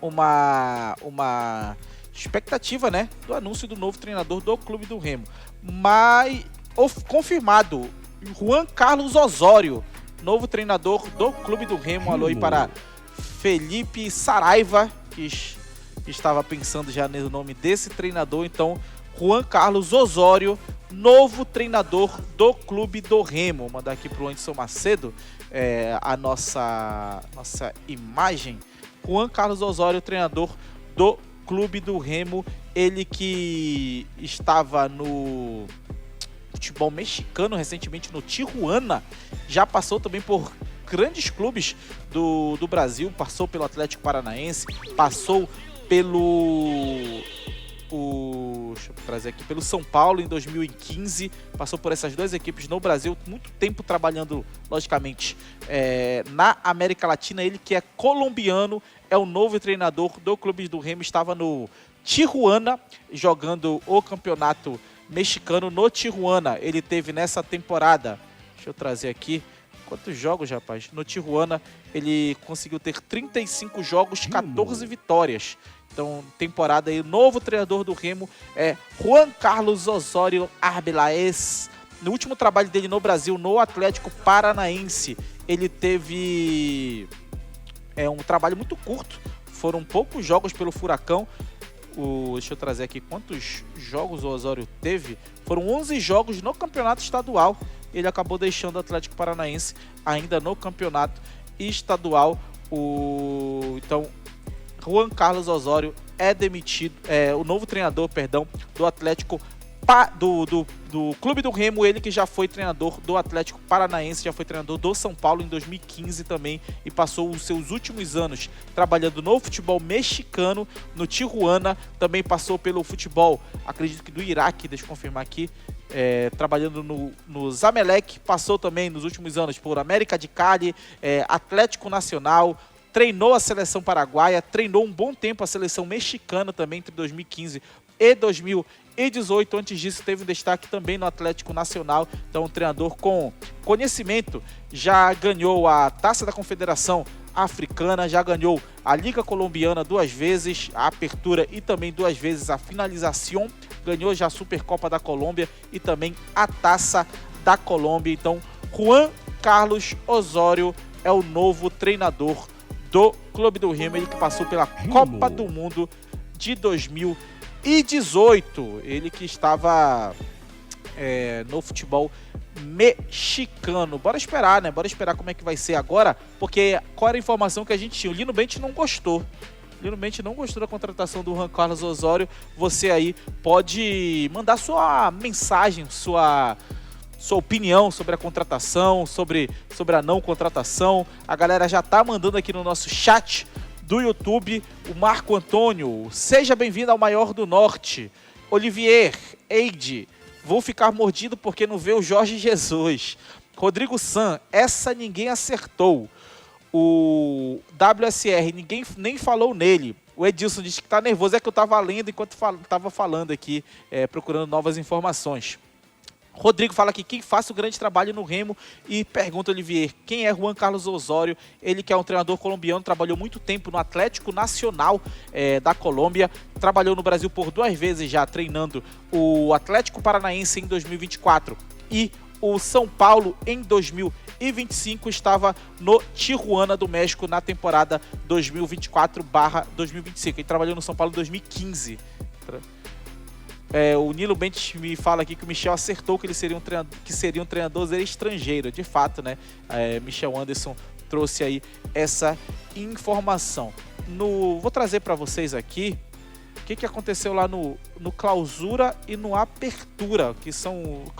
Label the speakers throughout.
Speaker 1: uma expectativa, né, do anúncio do novo treinador do Clube do Remo. Mas confirmado, Juan Carlos Osório, novo treinador do Clube do Remo. Alô aí para Felipe Saraiva, que estava pensando já no nome desse treinador. Então, Juan Carlos Osório, novo treinador do Clube do Remo. Vou mandar aqui para o Anderson Macedo a nossa imagem. Juan Carlos Osório, treinador do Clube do Remo, ele que estava no futebol mexicano recentemente, no Tijuana, já passou também por grandes clubes do Brasil, passou pelo Atlético Paranaense, passou deixa eu trazer aqui, pelo São Paulo em 2015, passou por essas duas equipes no Brasil, muito tempo trabalhando, logicamente, na América Latina. Ele que é colombiano, é o novo treinador do Clube do Remo, estava no Tijuana, jogando o campeonato mexicano no Tijuana. Ele teve nessa temporada, deixa eu trazer aqui, quantos jogos, rapaz? No Tijuana, ele conseguiu ter 35 jogos, 14 vitórias. Então, temporada aí, novo treinador do Remo é Juan Carlos Osório Arbeláez. No último trabalho dele no Brasil, no Atlético Paranaense, ele teve um trabalho muito curto. Foram poucos jogos pelo Furacão. Deixa eu trazer aqui quantos jogos o Osório teve. Foram 11 jogos no campeonato estadual. Ele acabou deixando o Atlético Paranaense ainda no campeonato estadual. Então, Juan Carlos Osório é demitido, o novo treinador, do Atlético do Clube do Remo. Ele que já foi treinador do Atlético Paranaense, já foi treinador do São Paulo em 2015 também, e passou os seus últimos anos trabalhando no futebol mexicano, no Tijuana. Também passou pelo futebol, acredito que do Iraque, deixa eu confirmar aqui, trabalhando no Zamalek. Passou também nos últimos anos por América de Cali, Atlético Nacional, treinou a seleção paraguaia, treinou um bom tempo a seleção mexicana também entre 2015 e 2018. Antes disso, teve um destaque também no Atlético Nacional. Então, um treinador com conhecimento, já ganhou a Taça da Confederação Africana, já ganhou a Liga Colombiana 2 vezes, a Apertura, e também 2 vezes a Finalização. Ganhou já a Supercopa da Colômbia e também a Taça da Colômbia. Então, Juan Carlos Osório é o novo treinador do Clube do Remo, ele que passou pela Copa do Mundo de 2018. Ele que estava no futebol mexicano. Bora esperar, né? Bora esperar como é que vai ser agora, porque qual era a informação que a gente tinha? O Lino Bente não gostou. Lino Bente não gostou da contratação do Juan Carlos Osório. Você aí pode mandar sua mensagem, sua opinião sobre a contratação, sobre a não contratação. A galera já tá mandando aqui no nosso chat do YouTube. O Marco Antônio, seja bem-vindo ao Maior do Norte. Olivier, Eide, vou ficar mordido porque não vê o Jorge Jesus. Rodrigo San, essa ninguém acertou. O WSR, ninguém nem falou nele. O Edilson disse que tá nervoso, é que eu tava lendo enquanto tava falando aqui, procurando novas informações. Rodrigo fala aqui, quem faça o grande trabalho no Remo, e pergunta, Olivier, quem é Juan Carlos Osório? Ele que é um treinador colombiano, trabalhou muito tempo no Atlético Nacional da Colômbia, trabalhou no Brasil por 2 vezes já, treinando o Atlético Paranaense em 2024 e o São Paulo em 2025, estava no Tijuana do México na temporada 2024/2025. Ele trabalhou no São Paulo em 2015. O Nilo Bentes me fala aqui que o Michel acertou que ele seria um treinador estrangeiro. De fato, né? Michel Anderson trouxe aí essa informação. Vou trazer para vocês aqui o que aconteceu lá no Clausura e no Apertura, que são os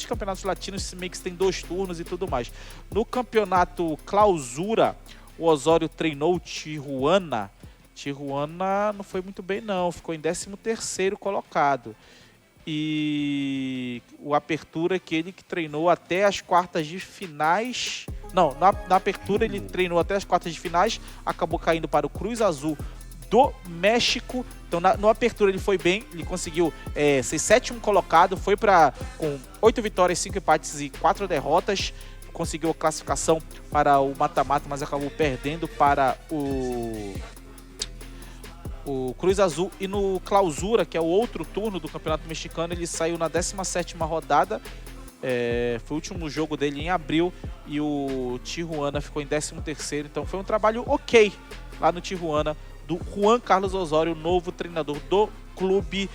Speaker 1: campeonatos latinos, meio que tem 2 turnos e tudo mais. No campeonato Clausura, o Osório treinou o Tijuana. Tijuana não foi muito bem não, ficou em 13º colocado. E o Apertura, que ele que treinou até as quartas de finais. Não, na Apertura ele treinou até as quartas de finais, acabou caindo para o Cruz Azul do México. Então no Apertura ele foi bem, ele conseguiu ser 7º colocado, foi com 8 vitórias, 5 empates e 4 derrotas. Conseguiu a classificação para o mata-mata, mas acabou perdendo para o o Cruz Azul, e no Clausura, que é o outro turno do Campeonato Mexicano, ele saiu na 17ª rodada. Foi o último jogo dele em abril e o Tijuana ficou em 13º, então foi um trabalho ok lá no Tijuana do Juan Carlos Osório, novo treinador do Clube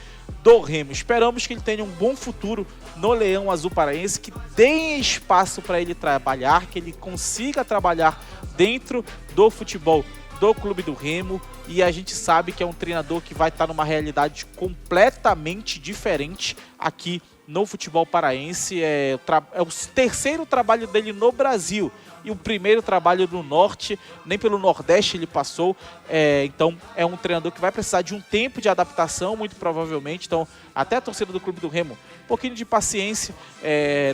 Speaker 1: do Remo. Esperamos que ele tenha um bom futuro no Leão Azul Paraense, que dê espaço para ele trabalhar, que ele consiga trabalhar dentro do futebol do Clube do Remo, e a gente sabe que é um treinador que vai estar numa realidade completamente diferente aqui no futebol paraense. É o terceiro trabalho dele no Brasil e o primeiro trabalho no Norte, nem pelo Nordeste ele passou, então é um treinador que vai precisar de um tempo de adaptação, muito provavelmente. Então até a torcida do Clube do Remo, um pouquinho de paciência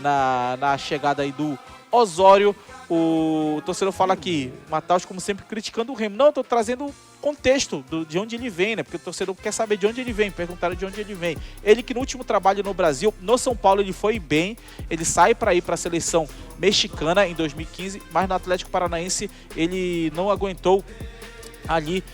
Speaker 1: na chegada aí do Osório. O torcedor fala aqui, Mataus, como sempre, criticando o Remo. Não, eu tô trazendo contexto de onde ele vem, né? Porque o torcedor quer saber de onde ele vem, perguntaram de onde ele vem. Ele que no último trabalho no Brasil, no São Paulo, ele foi bem, ele sai para ir para a seleção mexicana em 2015, mas no Atlético Paranaense ele não aguentou ali,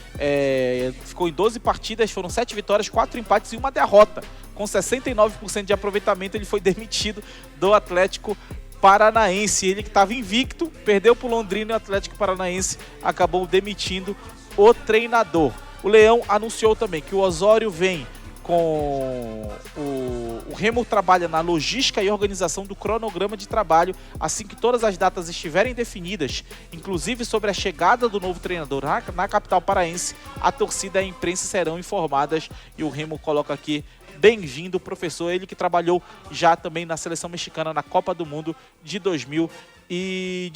Speaker 1: ficou em 12 partidas, foram 7 vitórias, 4 empates e 1 derrota. Com 69% de aproveitamento, ele foi demitido do Atlético Paranaense. Ele que estava invicto, perdeu para o Londrina, e o Atlético Paranaense acabou demitindo o treinador. O Leão anunciou também que o Osório vem com o Remo, trabalha na logística e organização do cronograma de trabalho. Assim que todas as datas estiverem definidas, inclusive sobre a chegada do novo treinador na capital paraense, a torcida e a imprensa serão informadas. E o Remo coloca aqui: bem-vindo, professor. Ele que trabalhou já também na seleção mexicana na Copa do Mundo de 2018. E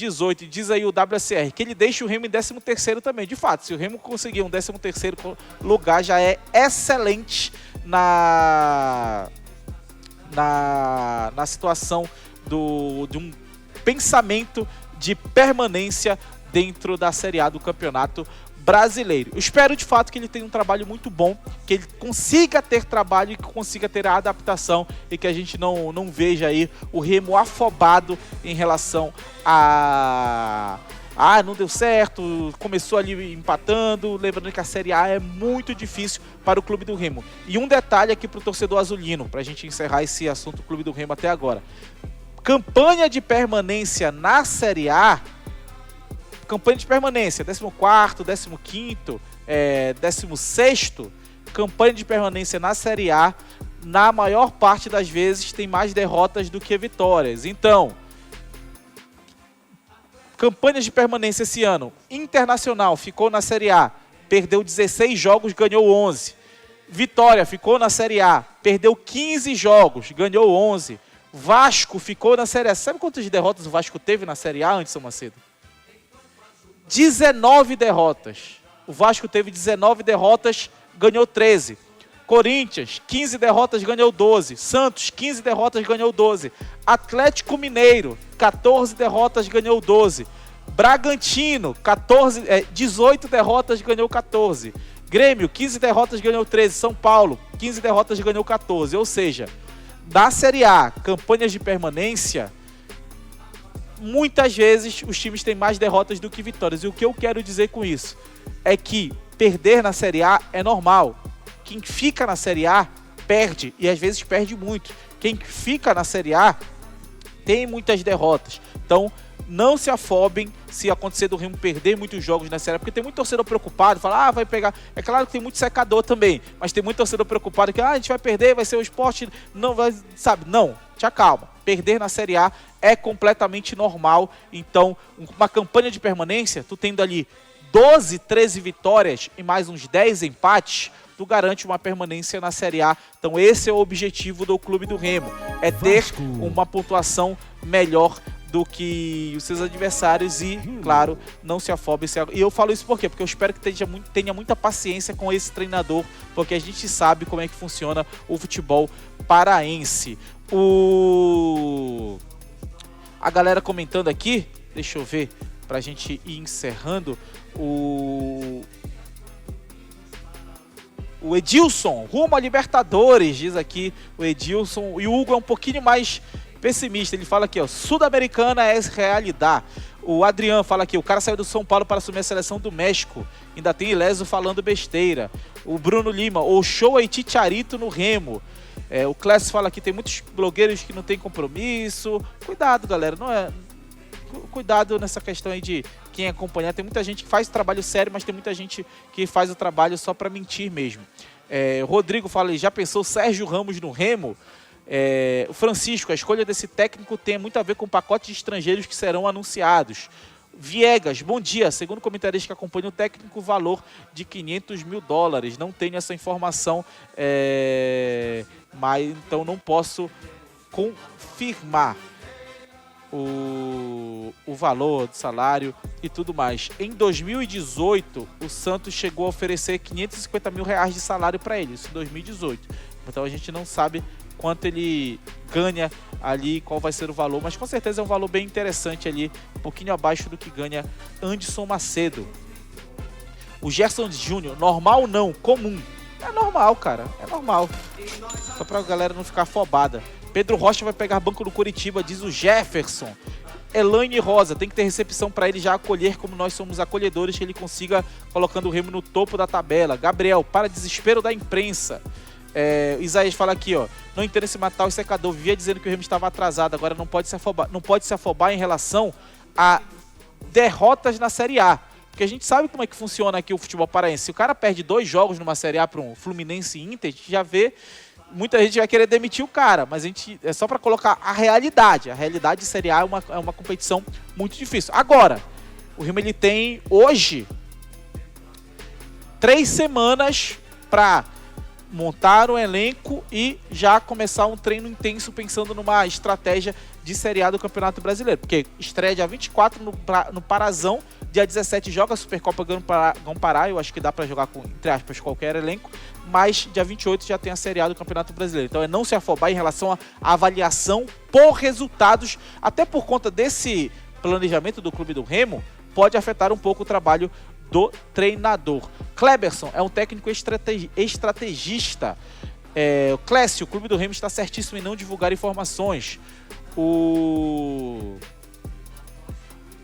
Speaker 1: diz aí o WSR que ele deixa o Remo em 13º também. De fato, se o Remo conseguir um 13º lugar, já é excelente na situação de um pensamento de permanência dentro da Série A do Campeonato Brasileiro. Eu espero de fato que ele tenha um trabalho muito bom, que ele consiga ter trabalho e que consiga ter a adaptação, e que a gente não veja aí o Remo afobado em relação a não deu certo, começou ali empatando. Lembrando que a Série A é muito difícil para o Clube do Remo. E um detalhe aqui para o torcedor azulino, para a gente encerrar esse assunto Clube do Remo até agora: campanha de permanência na Série A, campanha de permanência, 14º, 15º, 16º, campanha de permanência na Série A, na maior parte das vezes tem mais derrotas do que vitórias. Então, campanhas de permanência esse ano: Internacional ficou na Série A, perdeu 16 jogos, ganhou 11. Vitória ficou na Série A, perdeu 15 jogos, ganhou 11. Vasco ficou na Série A. Sabe quantas derrotas o Vasco teve na Série A, Anderson Macedo? 19 derrotas. O Vasco teve 19 derrotas, ganhou 13. Corinthians, 15 derrotas, ganhou 12. Santos, 15 derrotas, ganhou 12. Atlético Mineiro, 14 derrotas, ganhou 12. Bragantino, 18 derrotas, ganhou 14. Grêmio, 15 derrotas, ganhou 13. São Paulo, 15 derrotas, ganhou 14. Ou seja, da Série A, campanhas de permanência, muitas vezes os times têm mais derrotas do que vitórias. E o que eu quero dizer com isso é que perder na Série A é normal. Quem fica na Série A perde, e às vezes perde muito. Quem fica na Série A tem muitas derrotas. Então, não se afobem se acontecer do Remo perder muitos jogos na Série A, porque tem muito torcedor preocupado, fala, vai pegar. É claro que tem muito secador também, mas tem muito torcedor preocupado que a gente vai perder, vai ser o Sport, não vai, sabe? Não, te acalma. Perder na Série A é completamente normal. Então, uma campanha de permanência, tu tendo ali 12, 13 vitórias e mais uns 10 empates, tu garante uma permanência na Série A. Então esse é o objetivo do Clube do Remo, é ter uma pontuação melhor do que os seus adversários e, claro, não se afobe. E eu falo isso por quê? Porque eu espero que tenha muita paciência com esse treinador, porque a gente sabe como é que funciona o futebol paraense. A galera comentando aqui, deixa eu ver, pra gente ir encerrando, o Edilson, rumo a Libertadores, diz aqui o Edilson. E o Hugo é um pouquinho mais pessimista. Ele fala aqui, ó, Sul-Americana é realidade. O Adriano fala aqui, o cara saiu do São Paulo para assumir a seleção do México. Ainda tem Ileso falando besteira. O Bruno Lima, o show aí Chicharito no Remo. O Clécio fala aqui, tem muitos blogueiros que não tem compromisso. Cuidado, galera, não é... Cuidado nessa questão aí de quem acompanhar. Tem muita gente que faz trabalho sério, mas tem muita gente que faz o trabalho só para mentir mesmo. O Rodrigo fala, já pensou Sérgio Ramos no Remo? O Francisco, a escolha desse técnico tem muito a ver com o pacote de estrangeiros que serão anunciados. Viegas, bom dia. Segundo comentarista que acompanha o técnico, valor de $500 mil. Não tenho essa informação, mas então não posso confirmar o valor do salário e tudo mais. Em 2018, o Santos chegou a oferecer R$550 mil de salário para ele, isso em 2018. Então a gente não sabe quanto ele ganha ali, qual vai ser o valor, mas com certeza é um valor bem interessante ali, um pouquinho abaixo do que ganha Anderson Macedo. O Gerson Júnior, normal não, comum. É normal, cara, é normal. Só pra galera não ficar afobada. Pedro Rocha vai pegar banco do Curitiba, diz o Jefferson. Elaine Rosa, tem que ter recepção para ele já acolher como nós somos acolhedores, que ele consiga colocando o Remo no topo da tabela. Gabriel, para desespero da imprensa. Isaías fala aqui, ó, não entendo esse matar o secador, vivia dizendo que o Remo estava atrasado, agora não pode se afobar em relação a derrotas na Série A, porque a gente sabe como é que funciona aqui o futebol paraense. Se o cara perde 2 jogos numa Série A para um Fluminense e Inter, a gente já vê, muita gente vai querer demitir o cara, mas a gente é só para colocar a realidade de Série A é uma competição muito difícil. Agora, o Remo ele tem hoje 3 semanas para montar um elenco e já começar um treino intenso pensando numa estratégia de Série A do Campeonato Brasileiro. Porque estreia dia 24 no Parazão, dia 17 joga a Supercopa Gão-Pará, eu acho que dá para jogar com, entre aspas, qualquer elenco, mas dia 28 já tem a Série A do Campeonato Brasileiro. Então é não se afobar em relação à avaliação por resultados, até por conta desse planejamento do Clube do Remo, pode afetar um pouco o trabalho do treinador. Kleberson é um técnico estrategista. O Clécio, o Clube do Remo está certíssimo em não divulgar informações. O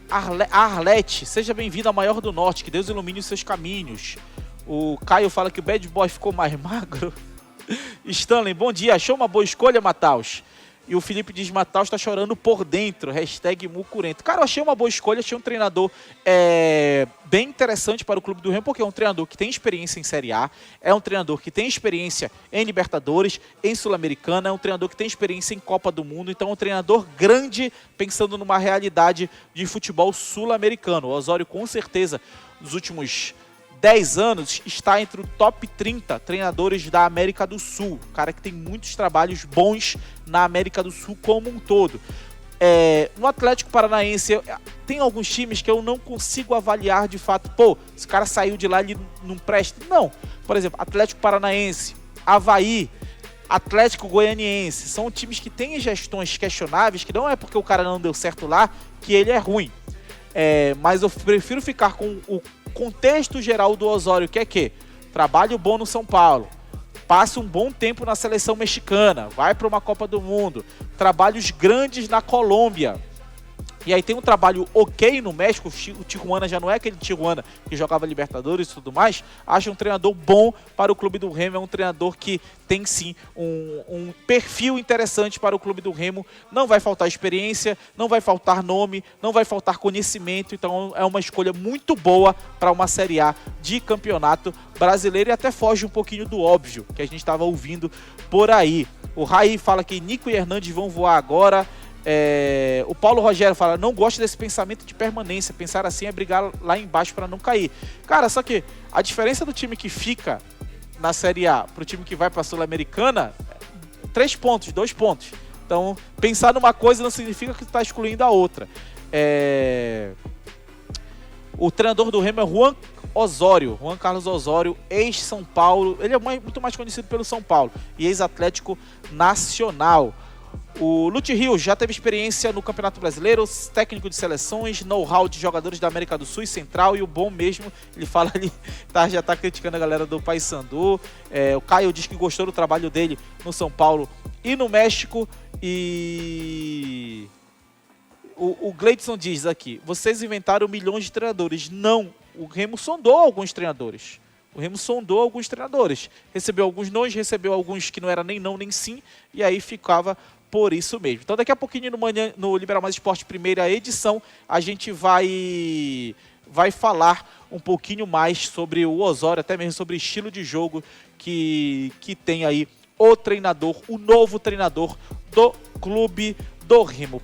Speaker 1: Arlete, seja bem-vindo ao Maior do Norte, que Deus ilumine os seus caminhos. O Caio fala que o Bad Boy ficou mais magro. Stanley, bom dia, achou uma boa escolha, Mataus? E o Felipe diz, Mataus está chorando por dentro, #mucurento. Cara, eu achei uma boa escolha, achei um treinador bem interessante para o Clube do Remo, porque é um treinador que tem experiência em Série A, é um treinador que tem experiência em Libertadores, em Sul-Americana, é um treinador que tem experiência em Copa do Mundo, então é um treinador grande, pensando numa realidade de futebol sul-americano. O Osório, com certeza, nos últimos 10 anos, está entre o top 30 treinadores da América do Sul. Um cara que tem muitos trabalhos bons na América do Sul como um todo. No Atlético Paranaense, tem alguns times que eu não consigo avaliar de fato. Pô, esse cara saiu de lá, ele não presta. Não. Por exemplo, Atlético Paranaense, Avaí, Atlético Goianiense. São times que têm gestões questionáveis, que não é porque o cara não deu certo lá que ele é ruim. Mas eu prefiro ficar com o contexto geral do Osório, que é que trabalho bom no São Paulo, passa um bom tempo na seleção mexicana, vai para uma Copa do Mundo, trabalhos grandes na Colômbia, e aí tem um trabalho ok no México. O Tijuana já não é aquele Tijuana que jogava Libertadores e tudo mais. Acho um treinador bom para o Clube do Remo, é um treinador que tem sim um perfil interessante para o Clube do Remo. Não vai faltar experiência, não vai faltar nome, não vai faltar conhecimento, então é uma escolha muito boa para uma Série A de Campeonato Brasileiro e até foge um pouquinho do óbvio que a gente estava ouvindo por aí. O Raí fala que Nico e Hernandes vão voar agora. O Paulo Rogério fala, não gosto desse pensamento de permanência, pensar assim é brigar lá embaixo para não cair. Cara, só que a diferença do time que fica na Série A pro time que vai para a Sul-Americana, 3 pontos, 2 pontos. Então, pensar numa coisa não significa que tu tá excluindo a outra. O treinador do Remo é Juan Carlos Osório, ex-São Paulo. Ele é muito mais conhecido pelo São Paulo e ex-Atlético Nacional. O Lute Rio já teve experiência no Campeonato Brasileiro, técnico de seleções, know-how de jogadores da América do Sul e Central, e o bom mesmo, ele fala ali, já está criticando a galera do Paysandu. O Caio diz que gostou do trabalho dele no São Paulo e no México. E O Gleidson diz aqui, vocês inventaram milhões de treinadores. Não, o Remo sondou alguns treinadores. Recebeu alguns nãos, recebeu alguns que não era nem não nem sim, e aí ficava por isso mesmo. Então daqui a pouquinho no Liberal Mais Esporte, primeira edição, a gente vai falar um pouquinho mais sobre o Osório, até mesmo sobre o estilo de jogo que tem aí o novo treinador do Clube do Remo.